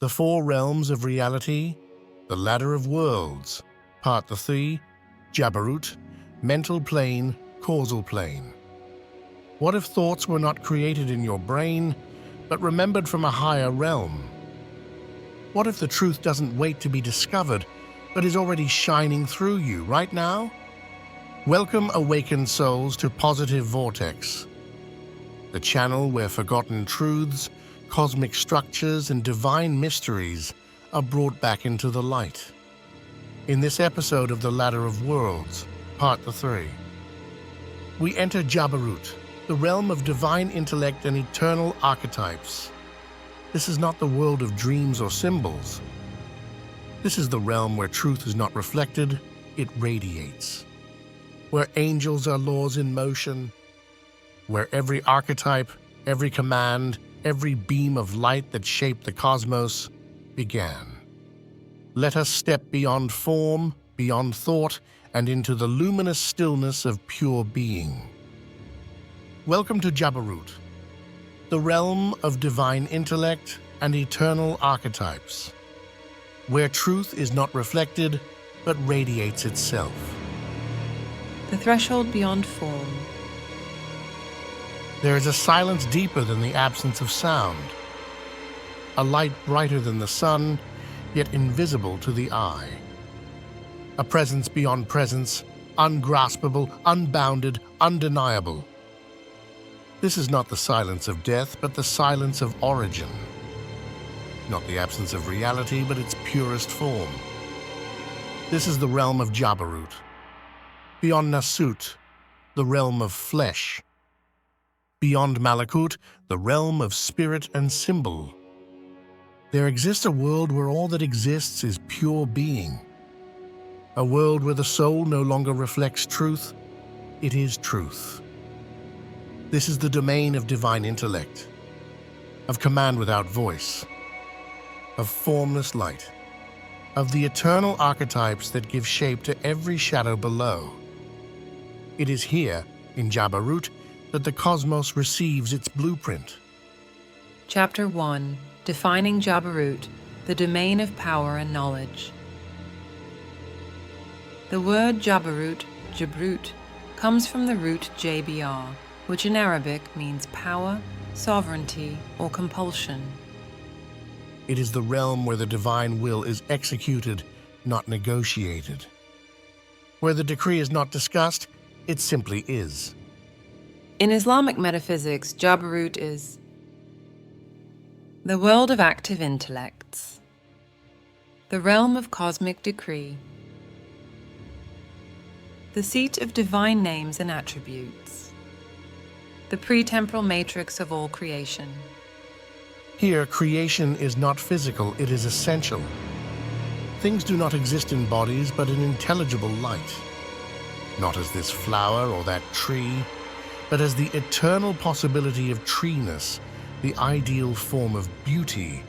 The Four Realms of Reality, The Ladder of Worlds, Part 3, Jabarut, Mental Plane, Causal Plane. What if thoughts were not created in your brain, but remembered from a higher realm? What if the truth doesn't wait to be discovered, but is already shining through you right now? Welcome, awakened souls, to Positive Vortex, the channel where forgotten truths, cosmic structures, and divine mysteries are brought back into the light. In this episode of The Ladder of Worlds, Part 3, we enter Jabarut, the realm of divine intellect and eternal archetypes. This is not the world of dreams or symbols. This is the realm where truth is not reflected, it radiates. Where angels are laws in motion, where every archetype, every command, every beam of light that shaped the cosmos began. Let us step beyond form, beyond thought, and into the luminous stillness of pure being. Welcome to Jabarut, the realm of divine intellect and eternal archetypes, where truth is not reflected, but radiates itself. The threshold beyond form. There is a silence deeper than the absence of sound, a light brighter than the sun, yet invisible to the eye. A presence beyond presence, ungraspable, unbounded, undeniable. This is not the silence of death, but the silence of origin. Not the absence of reality, but its purest form. This is the realm of Jabarut. Beyond Nasut, the realm of flesh. Beyond Malakut, the realm of spirit and symbol. There exists a world where all that exists is pure being. A world where the soul no longer reflects truth, it is truth. This is the domain of divine intellect, of command without voice, of formless light, of the eternal archetypes that give shape to every shadow below. It is here, in Jabarut, that the cosmos receives its blueprint. Chapter 1. Defining Jabarut, the domain of power and knowledge. The word Jabarut, Jabrut, comes from the root JBR, which in Arabic means power, sovereignty, or compulsion. It is the realm where the divine will is executed, not negotiated. Where the decree is not discussed, it simply is. In Islamic metaphysics, Jabarut is the world of active intellects, the realm of cosmic decree, the seat of divine names and attributes, the pretemporal matrix of all creation. Here, creation is not physical, it is essential. Things do not exist in bodies, but in intelligible light. Not as this flower or that tree, but as the eternal possibility of treeness, the ideal form of beauty,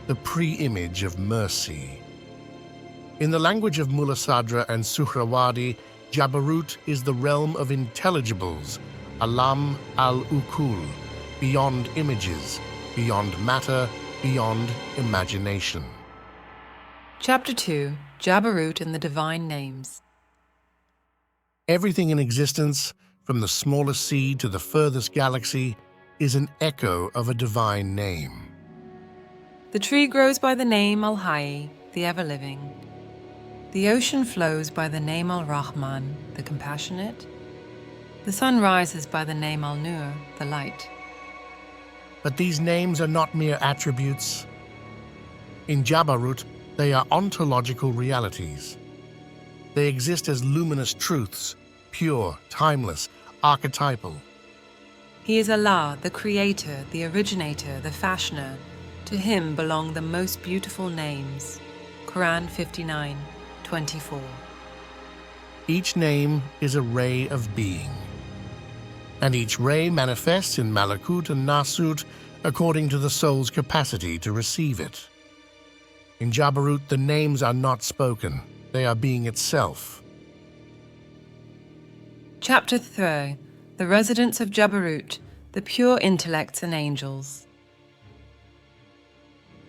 the pre-image of mercy. In the language of Mulla, Sadra, and Suhrawadi, Jabarut is the realm of intelligibles, alam al-ukul, beyond images, beyond matter, beyond imagination. Chapter 2. Jabarut and the Divine Names. Everything in existence, from the smallest seed to the furthest galaxy, is an echo of a divine name. The tree grows by the name Al-Hayy, the ever-living. The ocean flows by the name Al-Rahman, the compassionate. The sun rises by the name Al-Nur, the light. But these names are not mere attributes. In Jabarut, they are ontological realities. They exist as luminous truths, pure, timeless, archetypal. He is Allah, the creator, the originator, the fashioner. To him belong the most beautiful names. Quran 59:24. Each name is a ray of being, and each ray manifests in Malakut and Nasut according to the soul's capacity to receive it. In Jabarut, the names are not spoken, they are being itself. Chapter 3. The Residents of Jabarut, the Pure Intellects and Angels.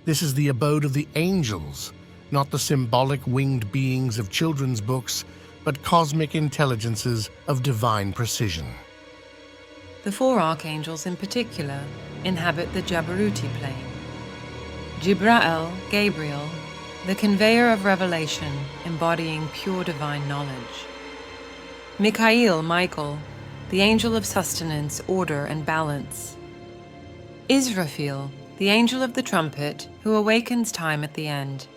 This is the abode of the angels, not the symbolic winged beings of children's books, but cosmic intelligences of divine precision. The four archangels in particular inhabit the Jabaruti plane. Jibrael, Gabriel, the conveyor of revelation embodying pure divine knowledge. Mikhail, Michael, the angel of sustenance, order, and balance. Israfil, the angel of the trumpet, who awakens time at the end.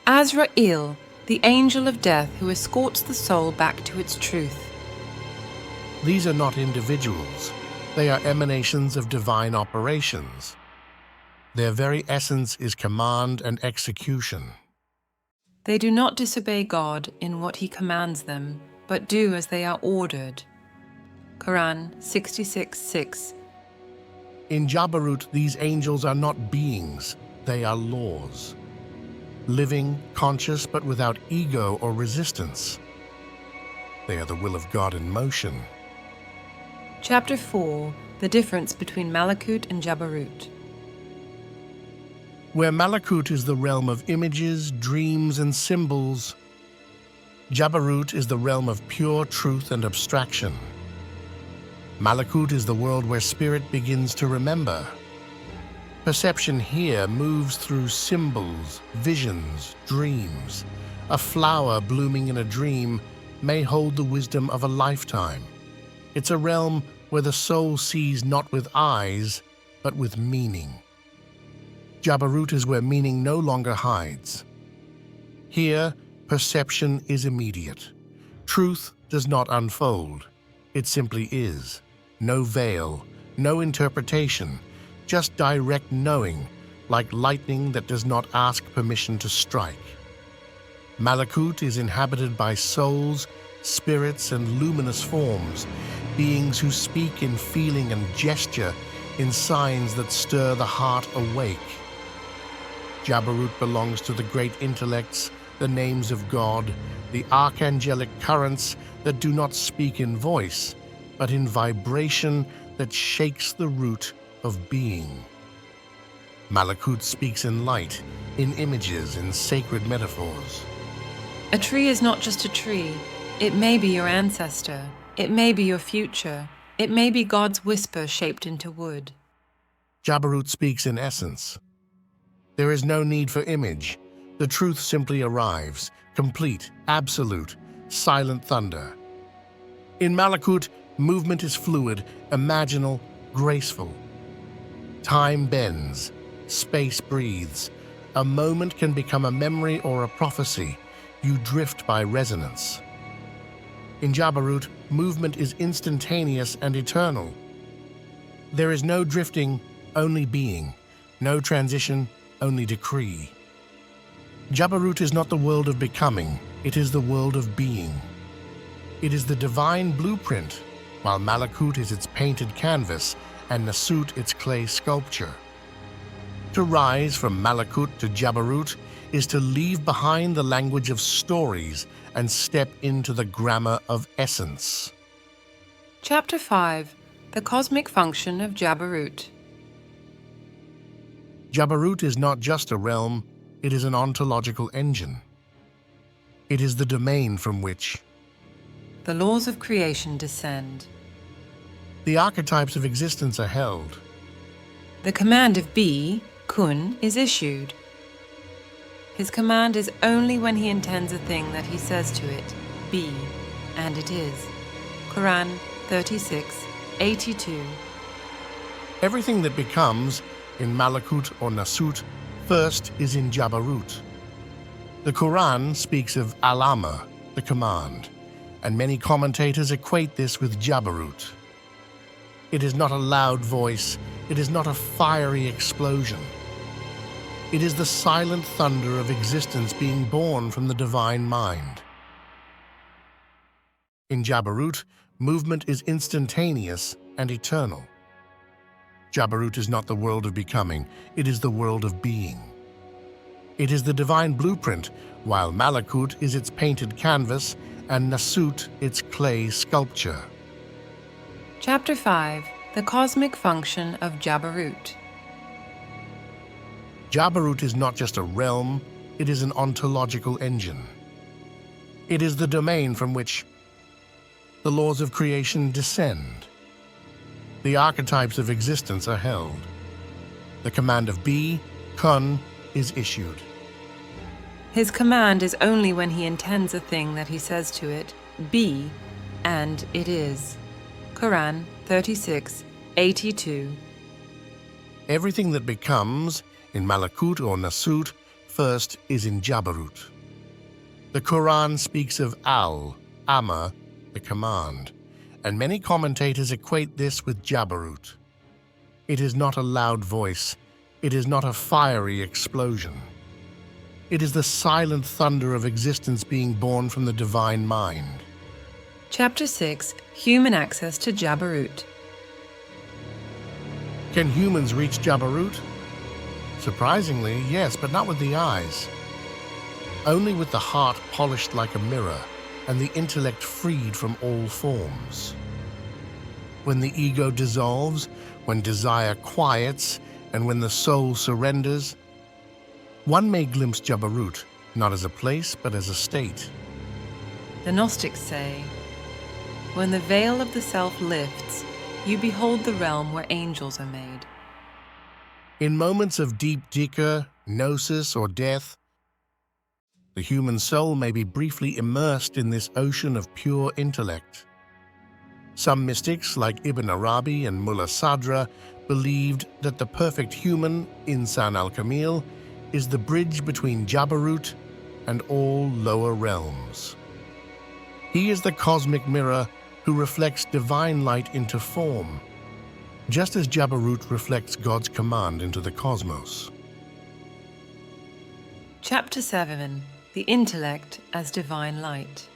Azrael, the angel of death, who escorts the soul back to its truth. These are not individuals. They are emanations of divine operations. Their very essence is command and execution. They do not disobey God in what He commands them, but do as they are ordered. Quran 66:6. In Jabarut, these angels are not beings, they are laws. Living, conscious, but without ego or resistance. They are the will of God in motion. Chapter 4. The difference between Malakut and Jabarut. Where Malakut is the realm of images, dreams, and symbols, Jabarut is the realm of pure truth and abstraction. Malakut is the world where spirit begins to remember. Perception here moves through symbols, visions, dreams. A flower blooming in a dream may hold the wisdom of a lifetime. It's a realm where the soul sees not with eyes, but with meaning. Jabarut is where meaning no longer hides. Here, perception is immediate. Truth does not unfold. It simply is. No veil, no interpretation, just direct knowing, like lightning that does not ask permission to strike. Malakut is inhabited by souls, spirits, and luminous forms, beings who speak in feeling and gesture, in signs that stir the heart awake. Jabarut belongs to the great intellects, the names of God, the archangelic currents that do not speak in voice, but in vibration that shakes the root of being. Malakut speaks in light, in images, in sacred metaphors. A tree is not just a tree. It may be your ancestor. It may be your future. It may be God's whisper shaped into wood. Jabarut speaks in essence. There is no need for image. The truth simply arrives, complete, absolute, silent thunder. In Malakut, movement is fluid, imaginal, graceful. Time bends, space breathes. A moment can become a memory or a prophecy. You drift by resonance. In Jabarut, movement is instantaneous and eternal. There is no drifting, only being. No transition, only decree. Jabarut is not the world of becoming, it is the world of being. It is the divine blueprint, while Malakut is its painted canvas and Nasut its clay sculpture. To rise from Malakut to Jabarut is to leave behind the language of stories and step into the grammar of essence. Chapter 5. The cosmic function of Jabarut. Jabarut is not just a realm, it is an ontological engine. It is the domain from which The laws of creation descend. the archetypes of existence are held. The command of be, kun, is issued. His command is only when he intends a thing that he says to it, be, and it is. Quran 36:82. Everything that becomes, in Malakut or Nasut, first is in Jabarut. The Quran speaks of Alama, the command, and many commentators equate this with Jabarut. It is not a loud voice, it is not a fiery explosion. It is the silent thunder of existence being born from the divine mind. In Jabarut, movement is instantaneous and eternal. Jabarut is not the world of becoming, it is the world of being. It is the divine blueprint, while Malakut is its painted canvas and Nasut its clay sculpture. Chapter 5. The cosmic function of Jabarut. Jabarut is not just a realm, it is an ontological engine. It is the domain from which the laws of creation descend. The archetypes of existence are held. The command of be, kun, is issued. His command is only when he intends a thing that he says to it, be, and it is. Quran 36:82. Everything that becomes, in Malakut or Nasut, first is in Jabarut. The Quran speaks of Amr, the command, and many commentators equate this with Jabarut. It is not a loud voice, it is not a fiery explosion. It is the silent thunder of existence being born from the divine mind. Chapter 6, Human Access to Jabarut. Can humans reach Jabarut? Surprisingly, yes, but not with the eyes. Only with the heart polished like a mirror and the intellect freed from all forms. When the ego dissolves, when desire quiets, and when the soul surrenders, one may glimpse Jabarut, not as a place, but as a state. The Gnostics say, when the veil of the self lifts, you behold the realm where angels are made. In moments of deep dukkha, gnosis, or death, the human soul may be briefly immersed in this ocean of pure intellect. Some mystics, like Ibn Arabi and Mulla Sadra, believed that the perfect human, Insan al-Kamil, is the bridge between Jabarut and all lower realms. He is the cosmic mirror who reflects divine light into form, just as Jabarut reflects God's command into the cosmos. Chapter 7, The Intellect as Divine Light.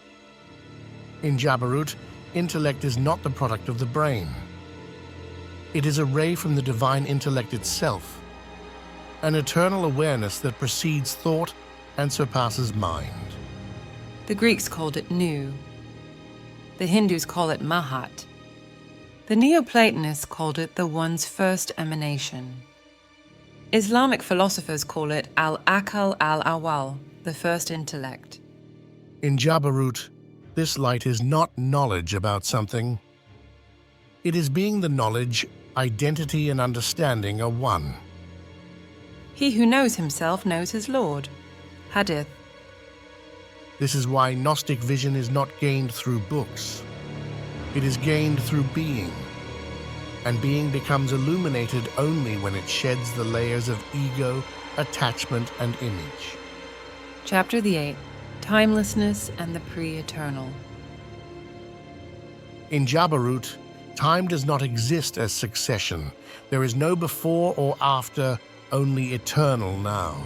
In Jabarut, intellect is not the product of the brain. It is a ray from the divine intellect itself, an eternal awareness that precedes thought and surpasses mind. The Greeks called it Nu. The Hindus call it Mahat. The Neoplatonists called it the One's first emanation. Islamic philosophers call it Al-Aqal al-Awal, the first intellect. In Jabarut, this light is not knowledge about something. It is being the knowledge, identity, and understanding are one. He who knows himself knows his Lord. Hadith. This is why Gnostic vision is not gained through books. It is gained through being, and being becomes illuminated only when it sheds the layers of ego, attachment, and image. Chapter 8, Timelessness and the Pre-Eternal. In Jabarut, time does not exist as succession. There is no before or after, only eternal now.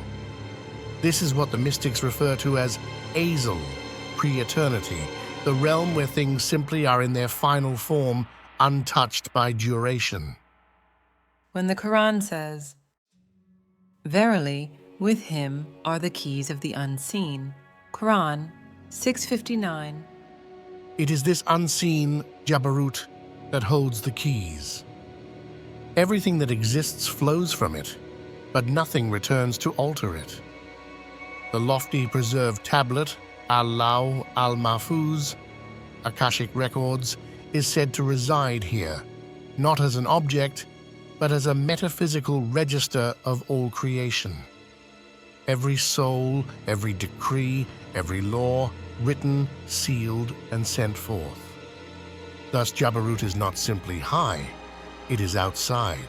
This is what the mystics refer to as Azal, pre-eternity, the realm where things simply are in their final form, untouched by duration. When the Quran says, verily, with him are the keys of the unseen. Quran 6:59. It is this unseen Jabarut that holds the keys. Everything that exists flows from it, but nothing returns to alter it. The lofty preserved tablet, Al-Law al-Mahfuz, Akashic Records, is said to reside here, not as an object, but as a metaphysical register of all creation. Every soul, every decree, every law, written, sealed, and sent forth. Thus, Jabarut is not simply high, it is outside.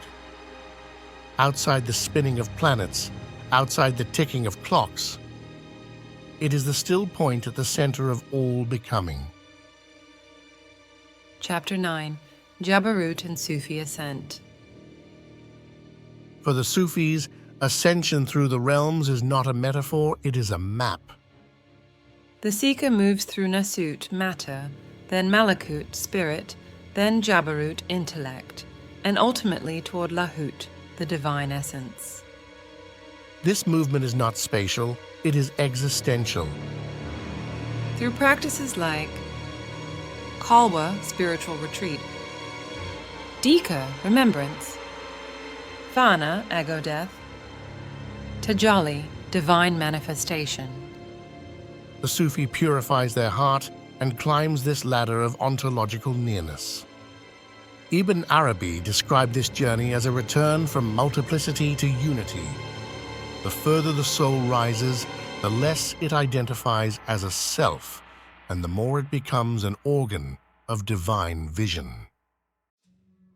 Outside the spinning of planets, outside the ticking of clocks. It is the still point at the center of all becoming. Chapter 9, Jabarut and Sufi Ascent. For the Sufis, ascension through the realms is not a metaphor, it is a map. The seeker moves through Nasut, matter, then Malakut, spirit, then Jabarut, intellect, and ultimately toward Lahut, the divine essence. This movement is not spatial, it is existential. Through practices like Khalwa, spiritual retreat, Dika, remembrance, Fana, ego death, Tajalli, divine manifestation. The Sufi purifies their heart and climbs this ladder of ontological nearness. Ibn Arabi described this journey as a return from multiplicity to unity. The further the soul rises, the less it identifies as a self, and the more it becomes an organ of divine vision.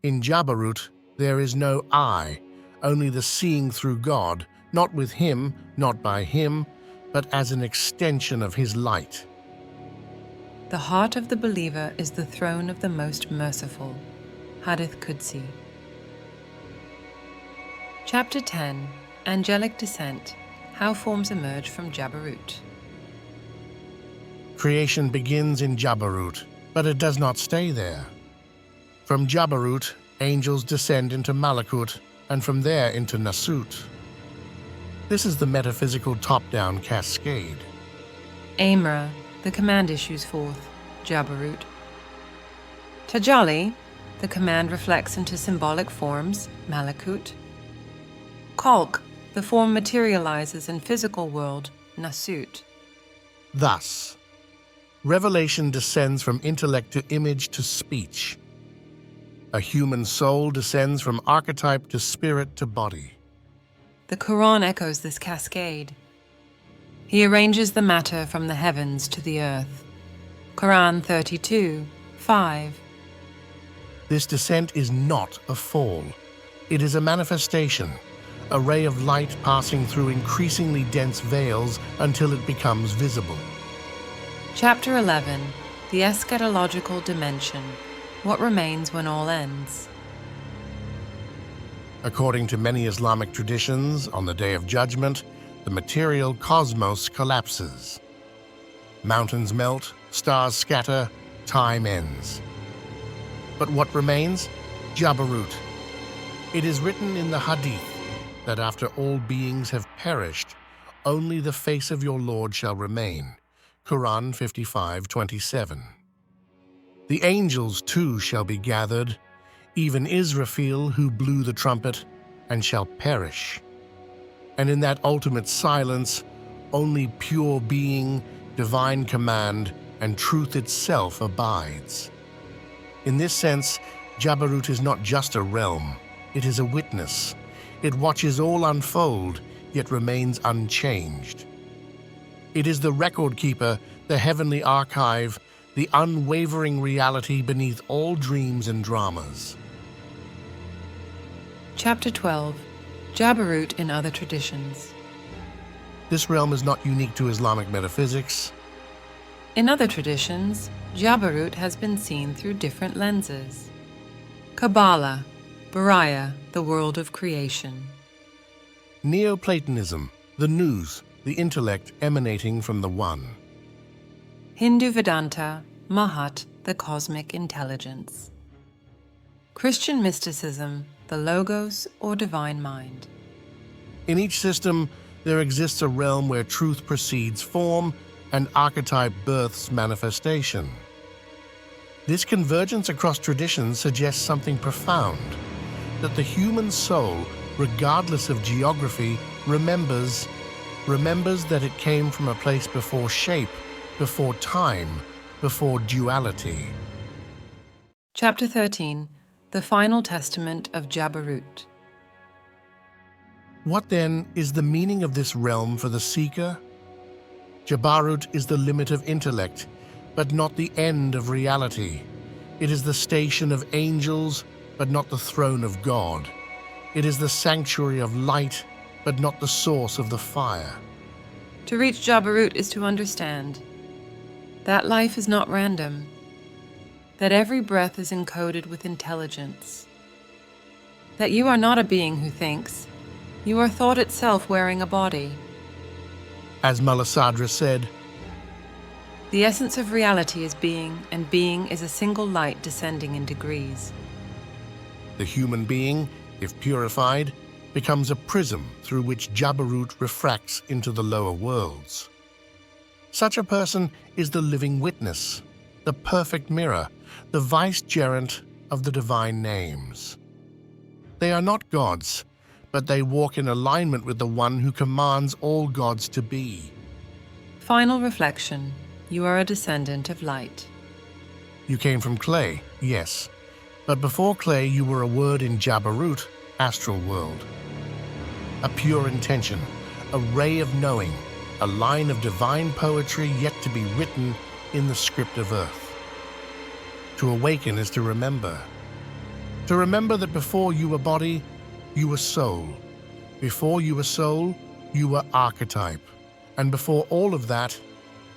In Jabarut, there is no I, only the seeing through God, not with Him, not by Him, but as an extension of His light. The heart of the believer is the throne of the Most Merciful. Hadith Qudsi. Chapter 10. Angelic Descent. How forms emerge from Jabarut. Creation begins in Jabarut, but it does not stay there. From Jabarut, angels descend into Malakut, and from there into Nasut. This is the metaphysical top-down cascade. Amra, the command issues forth, Jabarut. Tajalli, the command reflects into symbolic forms, Malakut. Khalq, the form materializes in physical world, Nasut. Thus, revelation descends from intellect to image to speech. A human soul descends from archetype to spirit to body. The Quran echoes this cascade. He arranges the matter from the heavens to the earth. Quran 32:5. This descent is not a fall. It is a manifestation, a ray of light passing through increasingly dense veils until it becomes visible. Chapter 11. The Eschatological Dimension. What remains when all ends? According to many Islamic traditions, on the Day of Judgment, the material cosmos collapses. Mountains melt, stars scatter, time ends. But what remains? Jabarut. It is written in the Hadith that after all beings have perished, only the face of your Lord shall remain. Quran 55:27. The angels too shall be gathered, even Israfil who blew the trumpet, and shall perish. And in that ultimate silence, only pure being, divine command, and truth itself abides. In this sense, Jabarut is not just a realm, it is a witness. It watches all unfold, yet remains unchanged. It is the record keeper, the heavenly archive, the unwavering reality beneath all dreams and dramas. Chapter 12. Jabarut in other traditions. This realm is not unique to Islamic metaphysics. In other traditions, Jabarut has been seen through different lenses. Kabbalah, Bariah, the world of creation. Neoplatonism, the nous, the intellect emanating from the One. Hindu Vedanta, Mahat, the cosmic intelligence. Christian mysticism, the logos or divine mind. In each system, there exists a realm where truth precedes form and archetype births manifestation. This convergence across traditions suggests something profound, that the human soul, regardless of geography, remembers that it came from a place before shape, before time, before duality. Chapter 13. The Final Testament of Jabarut. What then is the meaning of this realm for the seeker? Jabarut is the limit of intellect, but not the end of reality. It is the station of angels, but not the throne of God. It is the sanctuary of light, but not the source of the fire. To reach Jabarut is to understand that life is not random, that every breath is encoded with intelligence, that you are not a being who thinks, you are thought itself wearing a body. As Mulla Sadra said, the essence of reality is being, and being is a single light descending in degrees. the human being, if purified, becomes a prism through which Jabarut refracts into the lower worlds. Such a person is the living witness, the perfect mirror, the vicegerent of the divine names. They are not gods, but they walk in alignment with the one who commands all gods to be. Final reflection. You are a descendant of light. You came from clay, yes, but before clay you were a word in Jabarut, astral world. A pure intention, a ray of knowing, a line of divine poetry yet to be written in the script of earth. To awaken is to remember. To remember that before you were body, you were soul. Before you were soul, you were archetype. And before all of that,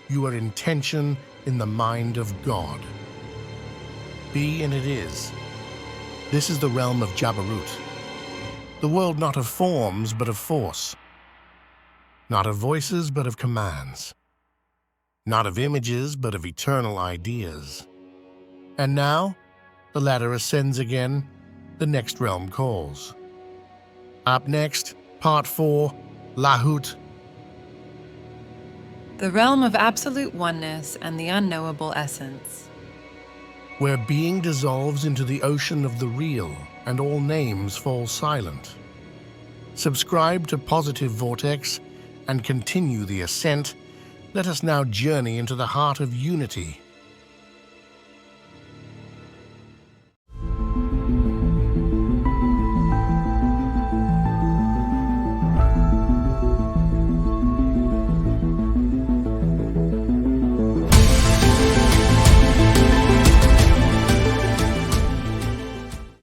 you were intention in the mind of God. Be and it is. This is the realm of Jabarut. The world not of forms, but of force. Not of voices, but of commands. Not of images, but of eternal ideas. And now, the ladder ascends again, the next realm calls. Up next, Part 4, Lahut. The realm of absolute oneness and the unknowable essence. Where being dissolves into the ocean of the real and all names fall silent. Subscribe to Positive Vortex and continue the ascent. Let us now journey into the heart of unity